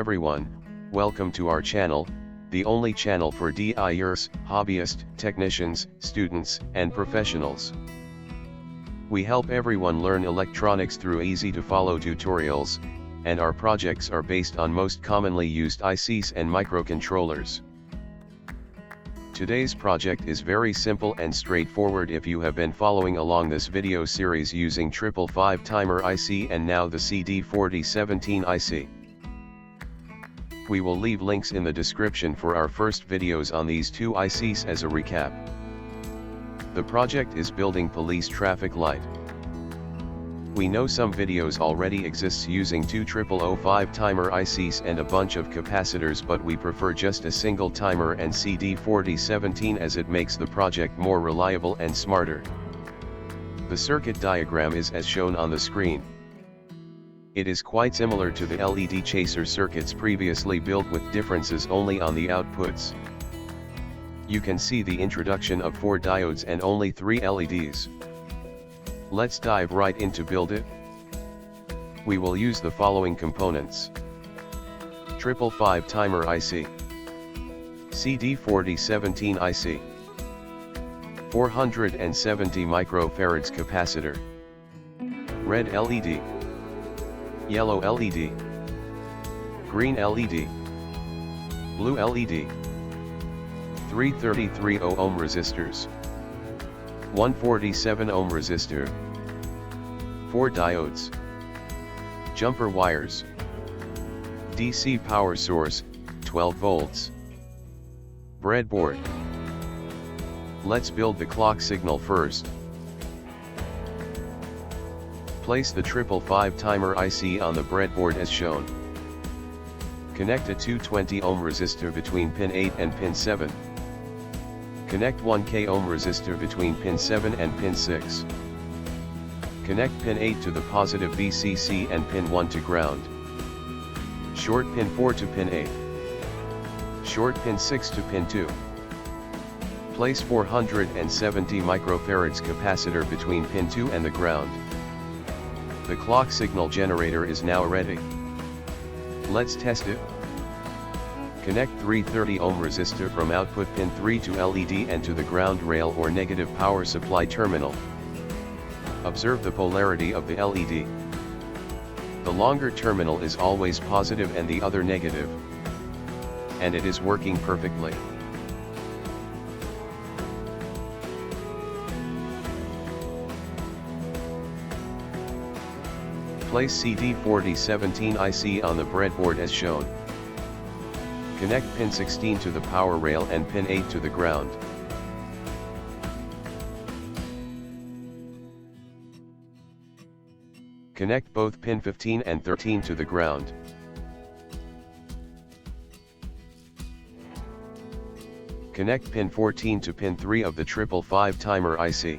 everyone, welcome to our channel, the only channel for DIYers, hobbyists, technicians, students, and professionals. We help everyone learn electronics through easy-to-follow tutorials, and our projects are based on most commonly used ICs and microcontrollers. Today's project is very simple and straightforward if you have been following along this video series using 555 timer IC and now the CD4017 IC. We will leave links in the description for our first videos on these two ICs as a recap. The project is building police traffic light. We know some videos already exists using two 555 timer ICs and a bunch of capacitors, but we prefer just a single timer and CD4017 as it makes the project more reliable and smarter. The circuit diagram is as shown on the screen. It is quite similar to the LED chaser circuits previously built, with differences only on the outputs. You can see the introduction of 4 diodes and only 3 LEDs. Let's dive right into build it. We will use the following components: 555 timer IC, CD4017 IC, 470 microfarads capacitor, red LED, yellow LED, green LED, blue LED, 333 ohm resistors, 147 ohm resistor, 4 diodes, jumper wires, DC power source, 12 volts, breadboard. Let's build the clock signal first. Place the 555 timer IC on the breadboard as shown. Connect a 220 ohm resistor between pin 8 and pin 7. Connect 1K ohm resistor between pin 7 and pin 6. Connect pin 8 to the positive VCC and pin 1 to ground. Short pin 4 to pin 8. Short pin 6 to pin 2. Place 470 microfarads capacitor between pin 2 and the ground. The clock signal generator is now ready. Let's test it. Connect 330 ohm resistor from output pin 3 to LED and to the ground rail or negative power supply terminal. Observe the polarity of the LED. The longer terminal is always positive and the other negative. And it is working perfectly. Place CD4017 IC on the breadboard as shown. Connect pin 16 to the power rail and pin 8 to the ground. Connect both pin 15 and 13 to the ground. Connect pin 14 to pin 3 of the 555 timer IC.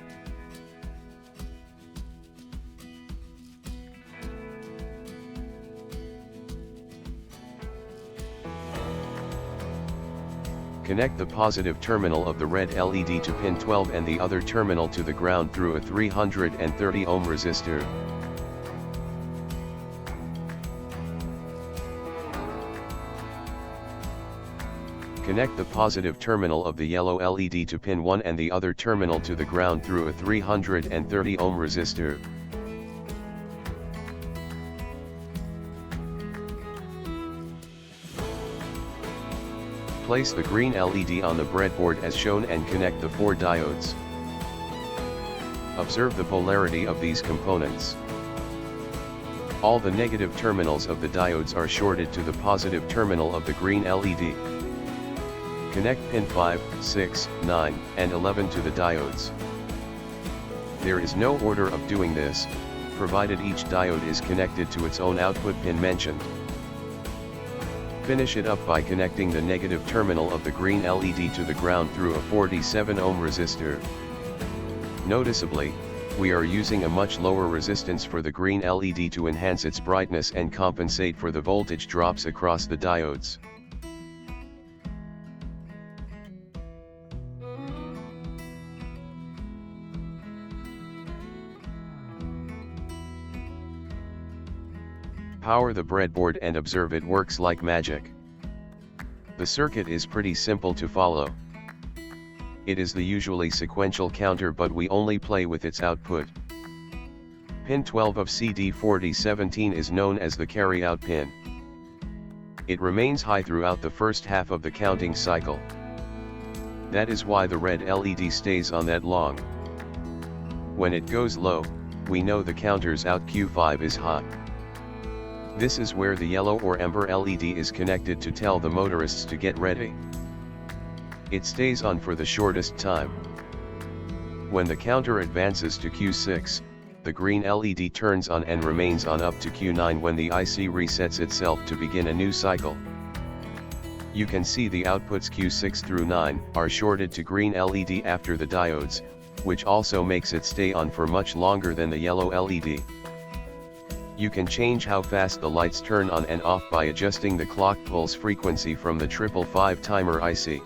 Connect the positive terminal of the red LED to pin 12 and the other terminal to the ground through a 330 ohm resistor. Connect the positive terminal of the yellow LED to pin 1 and the other terminal to the ground through a 330 ohm resistor. Place the green LED on the breadboard as shown and connect the 4 diodes. Observe the polarity of these components. All the negative terminals of the diodes are shorted to the positive terminal of the green LED. Connect pin 5, 6, 9, and 11 to the diodes. There is no order of doing this, provided each diode is connected to its own output pin mentioned. Finish it up by connecting the negative terminal of the green LED to the ground through a 47 ohm resistor. Noticeably, we are using a much lower resistance for the green LED to enhance its brightness and compensate for the voltage drops across the diodes. Power the breadboard and observe it works like magic. The circuit is pretty simple to follow. It is the usually sequential counter, but we only play with its output. Pin 12 of CD4017 is known as the carry-out pin. It remains high throughout the first half of the counting cycle. That is why the red LED stays on that long. When it goes low, we know the counter's out Q5 is hot. This is where the yellow or amber LED is connected to tell the motorists to get ready. It stays on for the shortest time. When the counter advances to Q6, the green LED turns on and remains on up to Q9 when the IC resets itself to begin a new cycle. You can see the outputs Q6 through 9 are shorted to green LED after the diodes, which also makes it stay on for much longer than the yellow LED. You can change how fast the lights turn on and off by adjusting the clock pulse frequency from the 555 timer IC.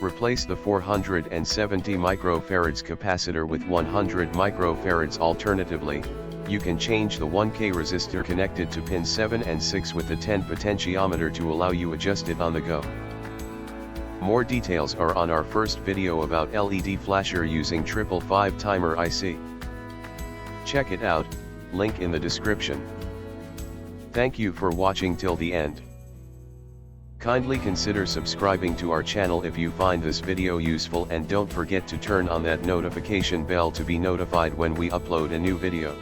Replace the 470 microfarads capacitor with 100 microfarads. Alternatively, you can change the 1K resistor connected to pin 7 and 6 with the 10 potentiometer to allow you adjust it on the go. More details are on our first video about LED flasher using 555 timer IC. Check it out, link in the description. Thank you for watching till the end. Kindly consider subscribing to our channel if you find this video useful, and don't forget to turn on that notification bell to be notified when we upload a new video.